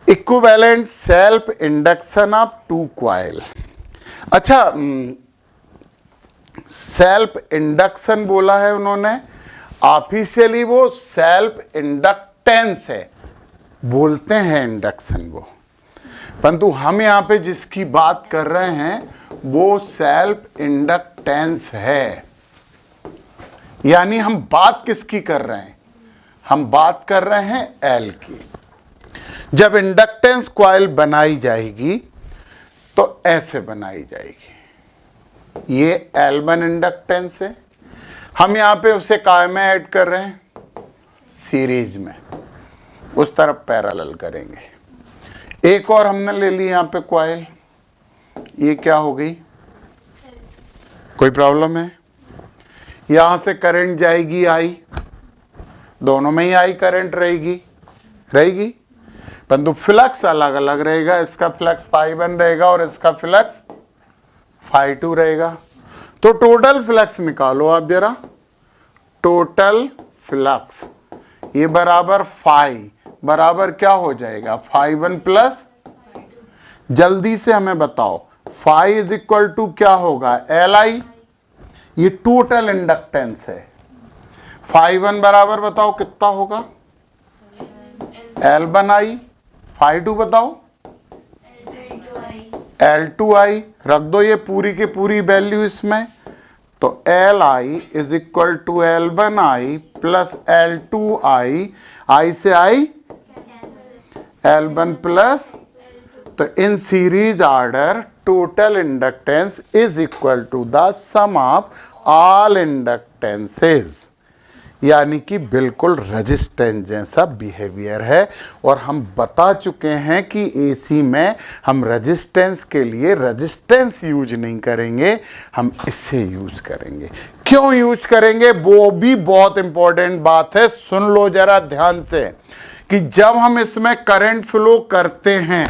Equivalent self induction of two coil. अच्छा, self induction बोला है उन्होंने, ऑफिशियली वो सेल्फ इंडक्टेंस है, बोलते हैं इंडक्शन वो, परंतु हम यहाँ पे जिसकी बात कर रहे हैं वो सेल्फ इंडक्टेंस है। यानी हम बात किसकी कर रहे हैं? हम बात कर रहे हैं एल की। जब इंडक्टेंस कॉइल बनाई जाएगी तो ऐसे बनाई जाएगी। ये L1 इंडक्टेंस है, हम यहां पे उसे काय में ऐड कर रहे हैं? सीरीज में, उस तरफ पैरेलल करेंगे। एक और हमने ले ली यहां पे कॉइल, ये क्या हो गई? कोई प्रॉब्लम है? यहां से करंट जाएगी I, दोनों में ही I करंट रहेगी, परंतु फ्लक्स अलग अलग रहेगा। इसका फ्लक्स φ1 रहेगा और इसका फ्लक्स φ2 रहेगा। तो टोटल फ्लक्स निकालो आप जरा, टोटल फ्लक्स ये बराबर बराबर क्या हो जाएगा? φ1 प्लस, जल्दी से हमें बताओ, φ इज इक्वल टू क्या होगा? Li, ये टोटल इंडक्टेंस है। φ1 बराबर बताओ कितना होगा? L1I, φ2 बताओ? L2I। रख दो ये पूरी की पूरी वैल्यू इसमें, तो Li is equal to L1I plus L2I, I से I L1 प्लस, तो in series order total inductance is equal to the sum of all inductances. यानी कि बिल्कुल रेजिस्टेंस जैसा बिहेवियर है। और हम बता चुके हैं कि एसी में हम रेजिस्टेंस के लिए रेजिस्टेंस यूज नहीं करेंगे, हम इससे यूज करेंगे। क्यों यूज करेंगे वो भी बहुत इंपॉर्टेंट बात है, सुन लो जरा ध्यान से, कि जब हम इसमें करंट फ्लो करते हैं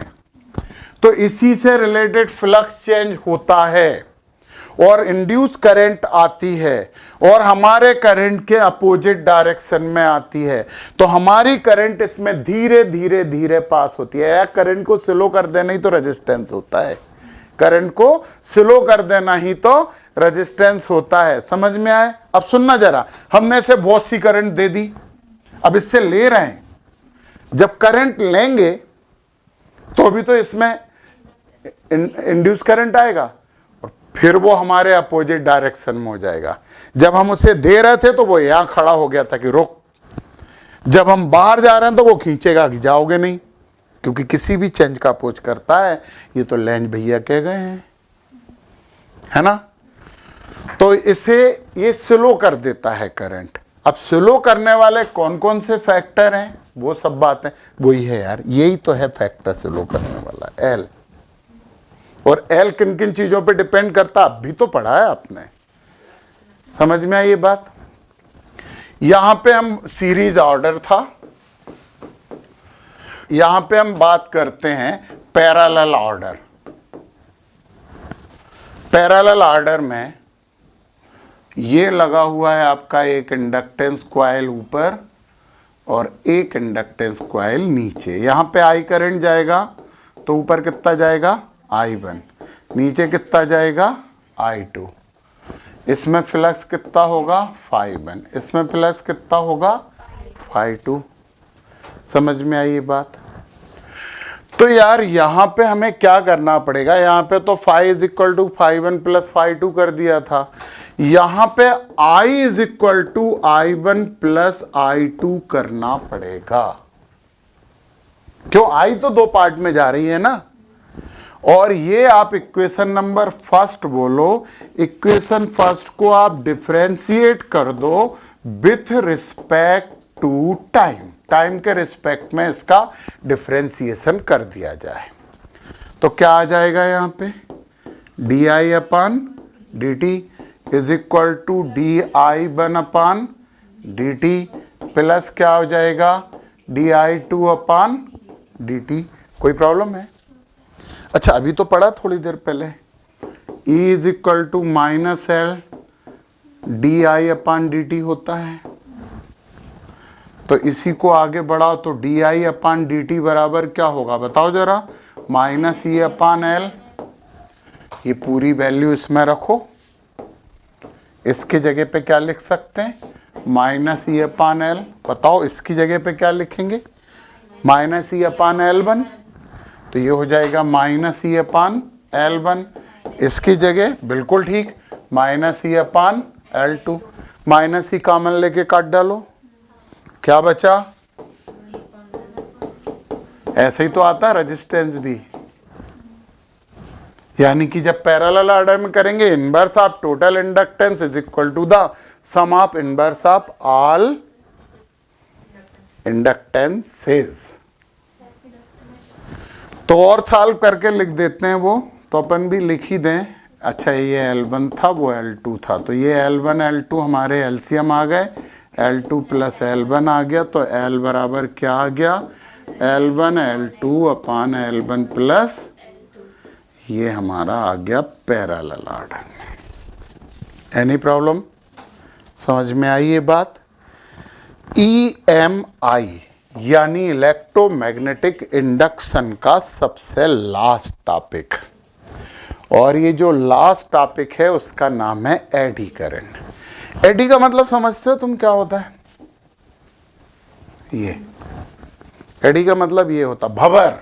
तो इसी से रिलेटेड फ्लक्स चेंज होता है और इंड्यूस करंट आती है और हमारे करंट के अपोजिट डायरेक्शन में आती है, तो हमारी करंट इसमें धीरे धीरे धीरे पास होती है। करंट को स्लो कर देना ही तो रेजिस्टेंस होता है, करंट को स्लो कर देना ही तो रेजिस्टेंस होता है। समझ में आए? अब सुनना जरा, हमने इसे बहुत सी करंट दे दी, अब इससे ले रहे हैं, जब करंट लेंगे तो अभी तो इसमें इंड्यूस करंट आएगा, फिर वो हमारे अपोजिट डायरेक्शन में हो जाएगा। जब हम उसे दे रहे थे तो वो यहां खड़ा हो गया था कि रुक, जब हम बाहर जा रहे हैं तो वो खींचेगा कि जाओगे नहीं, क्योंकि किसी भी चेंज का अपोज करता है। ये तो लेंज भैया कह गए हैं, है ना? तो इसे ये स्लो कर देता है करंट। अब स्लो करने वाले कौन कौन से फैक्टर हैं वो सब बातें वही है यार, यही तो है फैक्टर स्लो करने वाला, एल। और एल किन किन चीजों पे डिपेंड करता अभी तो पढ़ा है आपने, समझ में आई ये बात? यहां पे हम सीरीज ऑर्डर था, यहां पे हम बात करते हैं पैरेलल ऑर्डर। पैरेलल ऑर्डर में ये लगा हुआ है आपका एक इंडक्टेंस कॉइल ऊपर और एक इंडक्टेंस कॉइल नीचे। यहां पे आई करंट जाएगा तो ऊपर कितना जाएगा? I1, नीचे कितना जाएगा? I2। इसमें फ्लक्स कितना होगा? φ1, इसमें फ्लक्स कितना होगा? φ2। समझ में आई ये बात? तो यार यहां पे हमें क्या करना पड़ेगा? यहां पे तो φ इज इक्वल टू φ1 प्लस φ2 कर दिया था, यहां पे I is equal to I1 plus I2 करना पड़ेगा। क्यों? I तो दो पार्ट में जा रही है ना। और ये आप इक्वेशन नंबर फर्स्ट बोलो, इक्वेशन फर्स्ट को आप डिफरेंशिएट कर दो with respect to time, time के रिस्पेक्ट में इसका डिफरेंशिएशन कर दिया जाए तो क्या आ जाएगा? यहाँ पे D upon D T is equal to D one upon D T plus क्या हो जाएगा? D two upon D T. कोई प्रॉब्लम है? अच्छा, अभी तो पढ़ा थोड़ी देर पहले, E is equal to minus L D I upon D T होता है। तो इसी को आगे बढ़ाओ तो D I upon D T बराबर क्या होगा बताओ जरा, माइनस ई अपान एल। ये पूरी वैल्यू इसमें रखो, इसके जगह पे क्या लिख सकते हैं, माइनस ई अपान एल। बताओ इसकी जगह पे क्या लिखेंगे, माइनस ई अपान एल वन। तो ये हो जाएगा माइनस ई अपान एल वन। इसकी जगह बिल्कुल ठीक, माइनस ई अपान एल टू। माइनस ई कॉमन लेके काट डालो, क्या बचा, ऐसे ही तो आता रेजिस्टेंस भी। यानी कि जब पैरेलल ऑर्डर में करेंगे, inverse of total inductance is equal to the sum of inverse of all inductances. तो और सॉल्व करके लिख देते हैं वो, तो अपन भी लिख ही दें। अच्छा ये L1 था, वो L2 था, तो ये L1 L2 हमारे एलसीएम आ गए, L2 प्लस L1 आ गया। तो L बराबर क्या आ गया, L1 L2 अपान L1 प्लस ये हमारा आ गया पैरेलल ऑर्डर। एनी प्रॉब्लम, समझ में आई ये बात। EMI यानी इलेक्ट्रोमैग्नेटिक इंडक्शन का सबसे लास्ट टॉपिक, और ये जो लास्ट टॉपिक है उसका नाम है एडी करंट। एडी का मतलब समझते हो तुम क्या होता है, ये एडी का मतलब ये होता भंवर।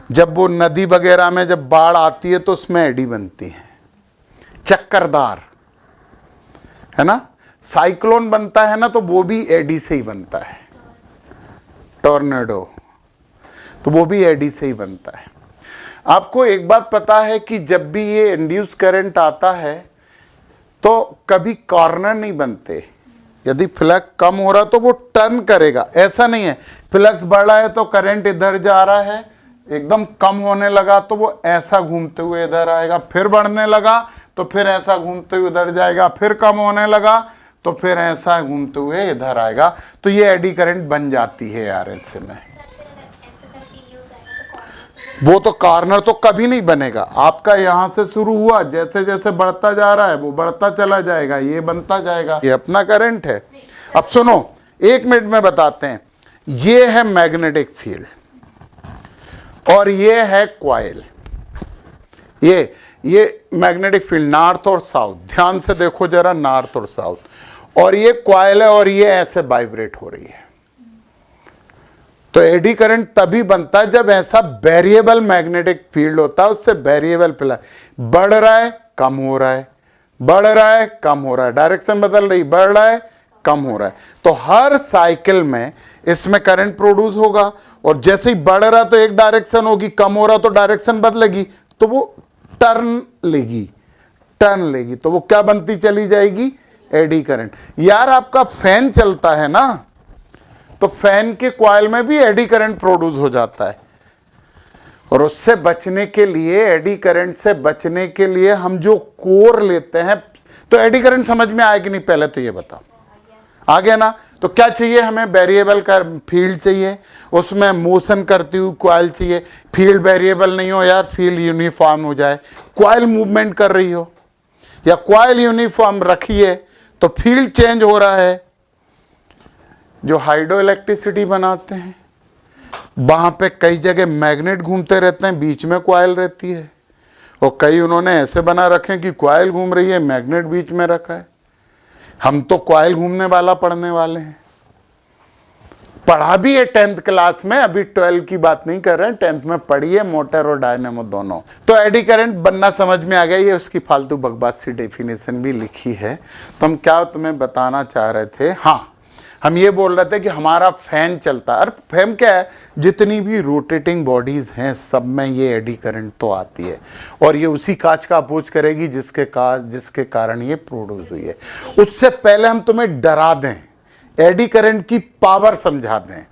जब वो नदी वगैरह में जब बाढ़ आती है तो उसमें एडी बनती है, चक्करदार, है ना। साइक्लोन बनता है ना, तो वो भी एडी से ही बनता है, टॉर्नेडो, तो वो भी एडी से ही बनता है। आपको एक बात पता है कि जब भी ये इंड्यूस करंट आता है तो कभी कॉर्नर नहीं बनते। यदि फ्लक्स कम हो रहा तो वो टर्न करेगा, ऐसा नहीं है फ्लक्स बढ़ रहा है तो करंट इधर जा रहा है, एकदम कम होने लगा तो वो ऐसा घूमते हुए इधर आएगा, फिर बढ़ने लगा तो फिर ऐसा घूमते हुए उधर जाएगा, फिर कम होने लगा तो फिर ऐसा घूमते हुए इधर आएगा। तो ये एडी करंट बन जाती है यार ऐसे में। वो तो कॉर्नर तो कभी नहीं बनेगा, आपका यहां से शुरू हुआ, जैसे जैसे बढ़ता जा रहा है वो बढ़ता चला जाएगा, ये बनता जाएगा, ये अपना करंट है। अब सुनो, 1 मिनट में बताते हैं। ये है मैग्नेटिक फील्ड और ये है कॉइल। ये मैग्नेटिक फील्ड नॉर्थ और साउथ, ध्यान से देखो जरा, नॉर्थ और साउथ, और ये कॉइल है और ये ऐसे वाइब्रेट हो रही है। तो एडी करंट तभी बनता है जब ऐसा वेरिएबल मैग्नेटिक फील्ड होता है, उससे वेरिएबल बढ़ रहा है कम हो रहा है, बढ़ रहा है कम हो रहा है, डायरेक्शन बदल रही, बढ़ रहा है कम हो रहा है। तो हर साइकिल में इसमें करंट प्रोड्यूस होगा, और जैसे ही बढ़ रहा तो एक डायरेक्शन होगी, कम हो रहा तो डायरेक्शन बदलेगी, तो वो टर्न लेगी, तो वो क्या बनती चली जाएगी, एडी करंट। यार आपका फैन चलता है ना, तो फैन के कॉइल में भी एडी करंट प्रोड्यूस हो जाता है, और उससे बचने के लिए, एडी करंट से बचने के लिए हम जो कोर लेते हैं, तो एडी करंट समझ में आएगी नहीं, पहले तो ये बताओ, आ गया ना। तो क्या चाहिए हमें, वेरिएबल का फील्ड चाहिए, उसमें मोशन करती हुई कॉइल चाहिए। फील्ड वेरिएबल नहीं हो यार, फील्ड यूनिफॉर्म हो जाए, कॉइल मूवमेंट कर रही हो, या कॉइल यूनिफॉर्म रखिए तो फील्ड चेंज हो रहा है। जो हाइड्रो इलेक्ट्रिसिटी बनाते हैं वहां पे कई जगह मैग्नेट घूमते रहते हैं, बीच में कॉइल रहती है, और कई उन्होंने ऐसे बना रखे हैं कि कॉइल घूम रही है, मैग्नेट बीच में रखा है। हम तो कॉइल घूमने वाला पढ़ने वाले हैं, पढ़ा भी है 10th क्लास में, अभी 12 की बात नहीं कर रहे हैं, 10th में पढ़ी है, मोटर और डायनेमो दोनों। तो एडी करंट बनना समझ में आ गया, ये उसकी फालतू बकवास सी डेफिनेशन भी लिखी है। तो हम क्या तुम्हें बताना चाह रहे थे, हाँ हम ये बोल रहे थे कि हमारा फैन चलता है, और फैन क्या है, जितनी भी रोटेटिंग बॉडीज हैं सब में ये एडी करंट तो आती है, और ये उसी कांच का अपोज करेगी जिसके कारण ये प्रोड्यूस हुई है। उससे पहले हम तुम्हें डरा दें, एडी करंट की पावर समझा दें।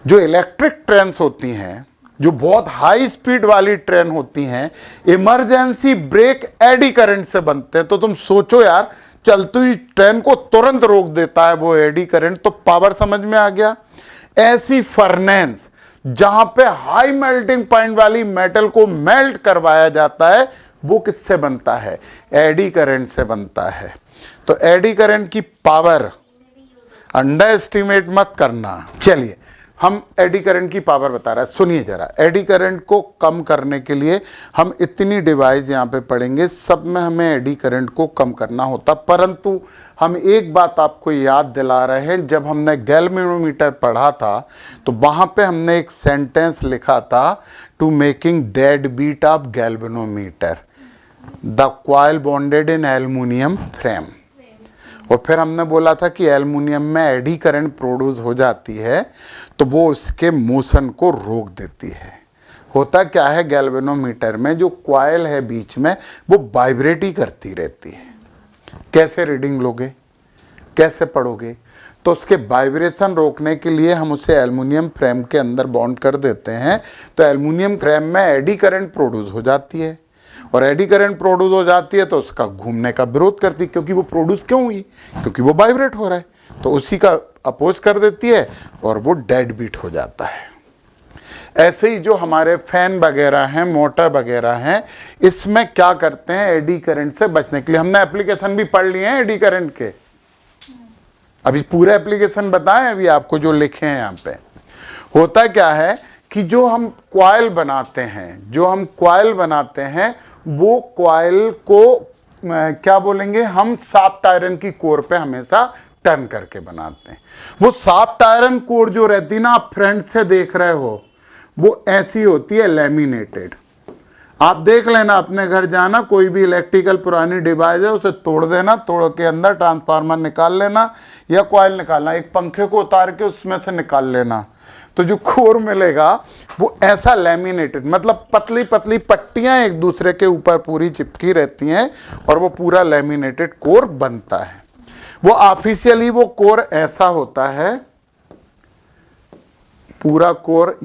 जो इलेक्ट्रिक ट्रेन्स होती हैं, जो बहुत हाई स्पीड वाली ट्रेन होती हैं, इमरजेंसी ब्रेक एडी करंट से बनते हैं। तो तुम सोचो यार, चलती हुई ट्रेन को तुरंत रोक देता है वो एडी करंट। तो पावर समझ में आ गया। ऐसी फर्नेस जहां पे हाई मेल्टिंग पॉइंट वाली मेटल को मेल्ट करवाया जाता है, वो किससे बनता है? एडी करंट से बनता है। तो एडी करंट की पावर अंडर एस्टिमेट मत करना। चलिए हम एडी करंट की पावर बता रहा है, सुनिए जरा। एडी करंट को कम करने के लिए हम इतनी डिवाइस यहाँ पे पढ़ेंगे, सब में हमें एडी करंट को कम करना होता। परंतु हम एक बात आपको याद दिला रहे हैं, जब हमने गैल्वेनोमीटर पढ़ा था तो वहाँ पे हमने एक सेंटेंस लिखा था, to making dead beat of galvanometer the coil bonded in aluminium frame. और फिर हमने बोला था कि एल्युमिनियम में एडी करंट प्रोड्यूस हो जाती है तो वो उसके मोशन को रोक देती है। होता क्या है, गैल्वेनोमीटर में जो कॉइल है बीच में वो वाइब्रेट ही करती रहती है। कैसे रीडिंग लोगे, कैसे पढ़ोगे? तो उसके वाइब्रेशन रोकने के लिए हम उसे एल्युमिनियम फ्रेम के अंदर बॉन्ड कर देते हैं, तो एल्युमिनियम फ्रेम में एडी करंट प्रोड्यूस हो जाती है। और एडी करंट प्रोड्यूस हो जाती है तो उसका घूमने का विरोध करती है, क्योंकि वो प्रोड्यूस क्यों हुई? क्योंकि वो वाइब्रेट हो रहा है, तो उसी का अपोज कर देती है और वो डेड बीट हो जाता है। ऐसे ही जो हमारे फैन वगैरह हैं, मोटर वगैरह हैं, इसमें क्या करते हैं, एडी करंट से बचने के लिए हमने एप्लीकेशन भी पढ़ लिए हैं एडी करंट के। अभी पूरे एप्लीकेशन बताएं अभी आपको जो लिखे हैं यहाँ पे। होता क्या है कि जो हम कॉइल बनाते हैं, वो कॉइल को क्या बोलेंगे हम, सॉफ्ट आयरन की कोर पे हमेशा टर्न करके बनाते हैं। वो सॉफ्ट आयरन कोर जो रहती ना, आप फ्रंट से देख रहे हो, वो ऐसी होती है लैमिनेटेड। आप देख लेना, अपने घर जाना, कोई भी इलेक्ट्रिकल पुरानी डिवाइस है उसे तोड़ देना, तोड़ के अंदर ट्रांसफार्मर निकाल लेना या कॉइल निकालना, एक पंखे को उतार के उसमें से निकाल लेना, तो जो कोर मिलेगा वो ऐसा लैमिनेटेड, मतलब पतली पतली पट्टियां एक दूसरे के ऊपर पूरी चिपकी रहती हैं और वो पूरा लैमिनेटेड कोर बनता है। वो ऑफिशियली वो कोर ऐसा होता है, पूरा कोर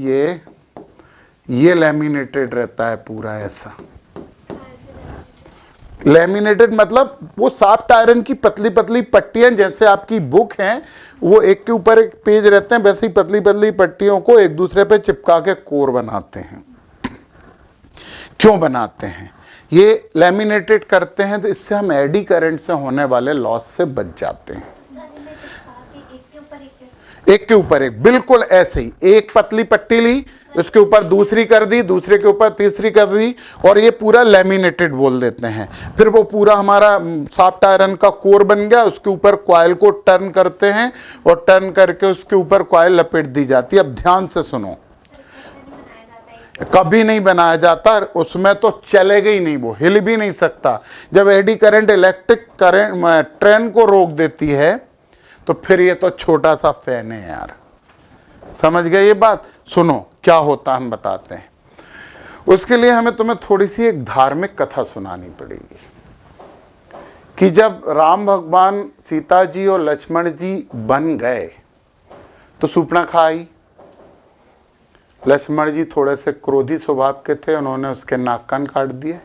ये लैमिनेटेड रहता है, पूरा ऐसा लैमिनेटेड, मतलब वो सॉफ्ट आयरन की पतली पतली पट्टियां, जैसे आपकी बुक हैं वो एक के ऊपर एक पेज रहते हैं, वैसे ही पतली पतली पट्टियों को एक दूसरे पे चिपका के कोर बनाते हैं। क्यों बनाते हैं? ये लैमिनेटेड करते हैं तो इससे हम एडी करंट से होने वाले लॉस से बच जाते हैं। एक के ऊपर एक, बिल्कुल ऐसे ही, एक पतली पट्टी ली, उसके ऊपर दूसरी कर दी, दूसरे के ऊपर तीसरी कर दी, और ये पूरा लैमिनेटेड बोल देते हैं। फिर वो पूरा हमारा सॉफ्ट आयरन का कोर बन गया, उसके ऊपर कॉइल को टर्न करते हैं और टर्न करके उसके ऊपर कॉइल लपेट दी जाती है। अब ध्यान से सुनो, कभी नहीं बनाया जाता, उसमें तो चलेगा ही नहीं, वो हिल भी नहीं सकता। जब eddy current electric current train को रोक देती है तो फिर ये तो छोटा सा फैन है यार। समझ गए ये बात? सुनो क्या होता हम बताते हैं। उसके लिए हमें तुम्हें थोड़ी सी एक धार्मिक कथा सुनानी पड़ेगी कि जब राम भगवान, सीता जी और लक्ष्मण जी बन गए तो सूर्पणखा आई। लक्ष्मण जी थोड़े से क्रोधी स्वभाव के थे, उन्होंने उसके नाक कान काट दिए।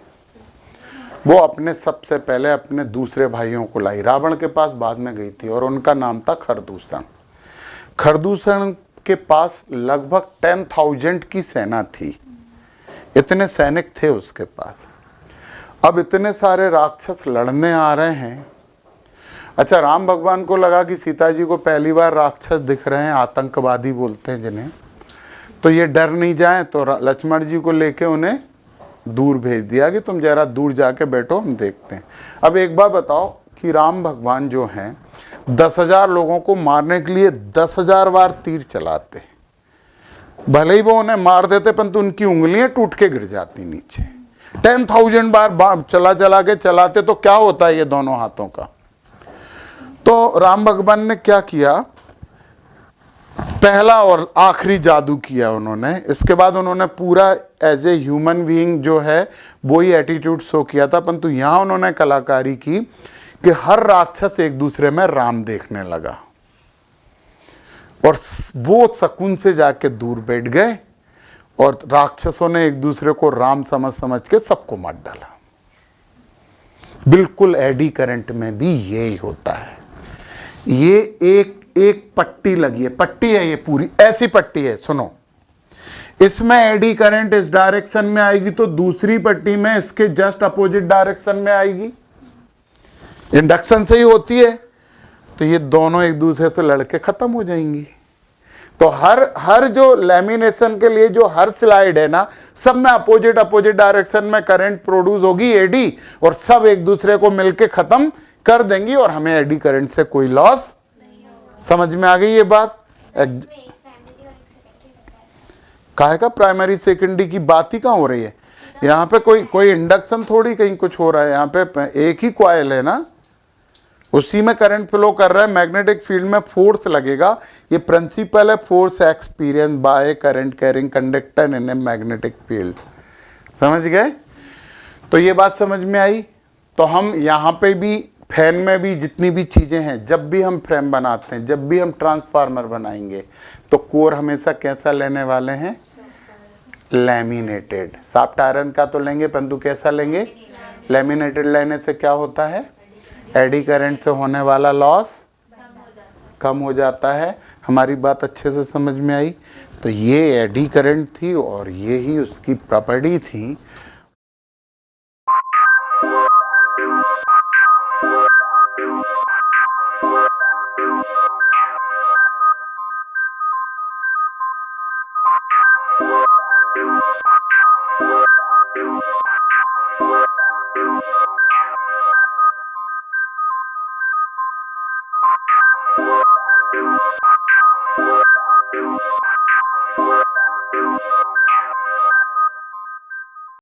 वो अपने सबसे पहले अपने दूसरे भाइयों को लाई, रावण के पास बाद में गई थी, और उनका नाम था खरदूषण। खरदूषण के पास लगभग 10,000 की सेना थी, इतने सैनिक थे उसके पास। अब इतने सारे राक्षस लड़ने आ रहे हैं। अच्छा, राम भगवान को लगा कि सीता जी को पहली बार राक्षस दिख रहे हैं, आतंकवादी बोलते हैं जिन्हें, तो ये डर नहीं जाए, तो लक्ष्मण जी को लेके उन्हें दूर भेज दिया कि तुम जरा दूर जाके बैठो, हम देखते हैं। अब एक बात बताओ कि राम भगवान जो हैं 10,000 लोगों को मारने के लिए 10,000 बार तीर चलाते, भले ही वो उन्हें मार देते परंतु उनकी उंगलियां टूट के गिर जाती नीचे। 10,000 बार चला के चलाते तो क्या होता है ये दोनों हाथों का। तो राम भगवान ने क्या किया, पहला और आखिरी जादू किया उन्होंने। इसके बाद उन्होंने पूरा एज ए ह्यूमन बीइंग जो है वो ही एटीट्यूड शो किया था, परंतु यहाँ उन्होंने कलाकारी की कि हर राक्षस एक दूसरे में राम देखने लगा और वो शकुन से जाके दूर बैठ गए और राक्षसों ने एक दूसरे को राम समझ के सबको मार डाला। बिल्कुल एडी करंट में भी यही होता है। ये एक पट्टी लगी है, पट्टी है ये पूरी, ऐसी पट्टी है, सुनो, इसमें एडी करंट इस डायरेक्शन में आएगी तो दूसरी पट्टी में इसके जस्ट अपोजिट डायरेक्शन में आएगी, इंडक्शन से ही होती है। तो ये दोनों एक दूसरे से लड़के खत्म हो जाएंगी। तो हर जो लैमिनेशन के लिए जो हर स्लाइड है ना, सब में अपोजिट डायरेक्शन में करंट प्रोड्यूस होगी एडी, और सब एक दूसरे को मिलके खत्म कर देंगी और हमें एडी करंट से कोई लॉस। समझ में आ गई ये बात? काहे का प्राइमरी सेकेंडरी की बात ही कहाँ हो रही है? यहाँ पे कोई इंडक्शन थोड़ी कहीं कुछ हो रहा है, यहाँ पे एक ही कॉइल है ना, उसी में करंट फ्लो कर रहा है। मैग्नेटिक फील्ड में फोर्स लगेगा, ये प्रिंसिपल है, force experience by current carrying conductor in a magnetic field. समझ गए? तो ये बात समझ में आई। तो हम यहाँ पे भी फैन में भी जितनी भी चीजें हैं, जब भी हम फ्रेम बनाते हैं, जब भी हम ट्रांसफार्मर बनाएंगे, तो कोर हमेशा कैसा लेने वाले हैं? लैमिनेटेड। सॉफ्ट आयरन का तो लेंगे, परंतु कैसा लेंगे? लैमिनेटेड लेने से क्या होता है? एडी करंट से होने वाला लॉस कम हो जाता है। हमारी बात अच्छे से समझ में आई? तो ये एडी करंट थी और ये ही उसकी प्रॉपर्टी थी।